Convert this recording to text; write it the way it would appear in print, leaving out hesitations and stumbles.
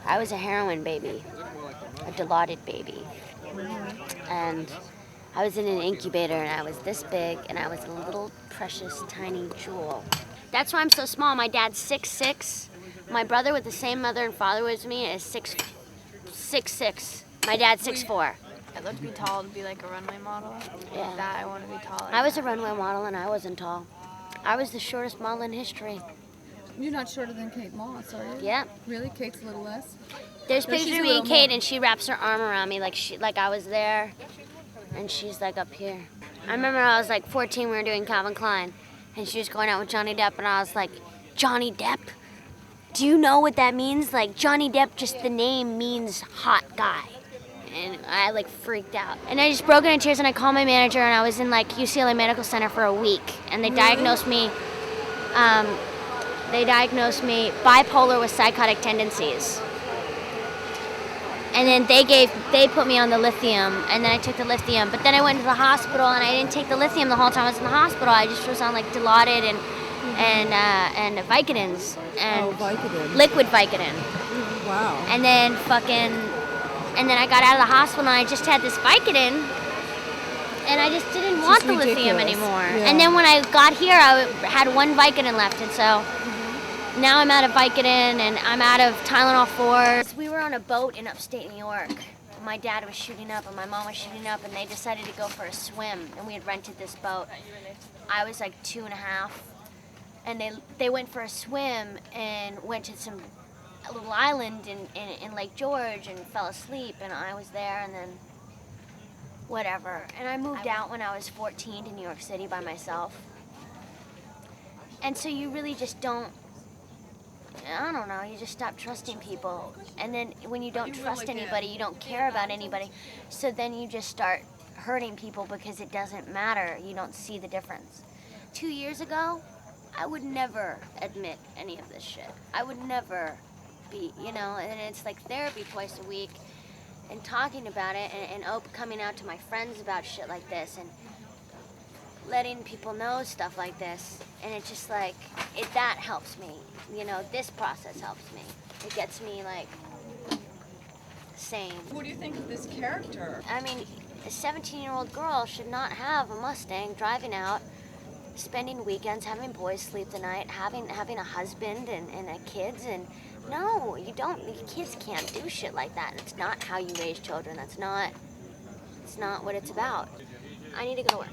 I was a heroin baby, a Dilaudid baby. And I was in an incubator and I was this big and I was a little precious tiny jewel. That's why I'm so small. My dad's 6'6". My brother with the same mother and father as me is 6'6". My dad's 6'4". I'd love to be tall to be like a runway model. Yeah. Like that, I want to be tall. I was a runway model and I wasn't tall. I was the shortest model in history. You're not shorter than Kate Moss, are you? Yeah. Really? Kate's a little less? There's No, pictures she's of a me and little Kate more. and she wraps her arm around me like I was there and she's like up here. I remember I was like 14, we were doing Calvin Klein and she was going out with Johnny Depp and I was like, Johnny Depp? Do you know what that means? Like Johnny Depp, just the name means hot guy. And I like freaked out. And I just broke into tears and I called my manager and I was in like UCLA Medical Center for a week and they diagnosed me bipolar with psychotic tendencies. And then they put me on the lithium, and then I took the lithium. But then I went to the hospital, and I didn't take the lithium the whole time I was in the hospital. I just was on like Dilaudid and Vicodins and Vicodin. liquid Vicodin. Wow. And then I got out of the hospital, and I just had this Vicodin, and I just didn't want the lithium anymore. Yeah. And then when I got here, I had one Vicodin left, and so. Now I'm out of Vicodin and I'm out of Tylenol 4. We were on a boat in upstate New York. My dad was shooting up and my mom was shooting up and they decided to go for a swim and we had rented this boat. I was like 2.5 and they went for a swim and went to a little island in Lake George and fell asleep and I was there and then whatever. And I moved out when I was 14 to New York City by myself. And so you really just don't, I don't know, you just stop trusting people. And then when you don't trust anybody, you don't care about anybody. So then you just start hurting people because it doesn't matter. You don't see the difference. 2 years ago, I would never admit any of this shit. I would never be, and it's like therapy twice a week and talking about it and coming out to my friends about shit like this and letting people know stuff like this, and it's just like, that helps me, this process helps me. It gets me, like, sane. What do you think of this character? I mean, a 17-year-old girl should not have a Mustang driving out, spending weekends, having boys sleep the night, having a husband and kids, and no, you don't, kids can't do shit like that. It's not how you raise children. It's not what it's about. I need to go to work.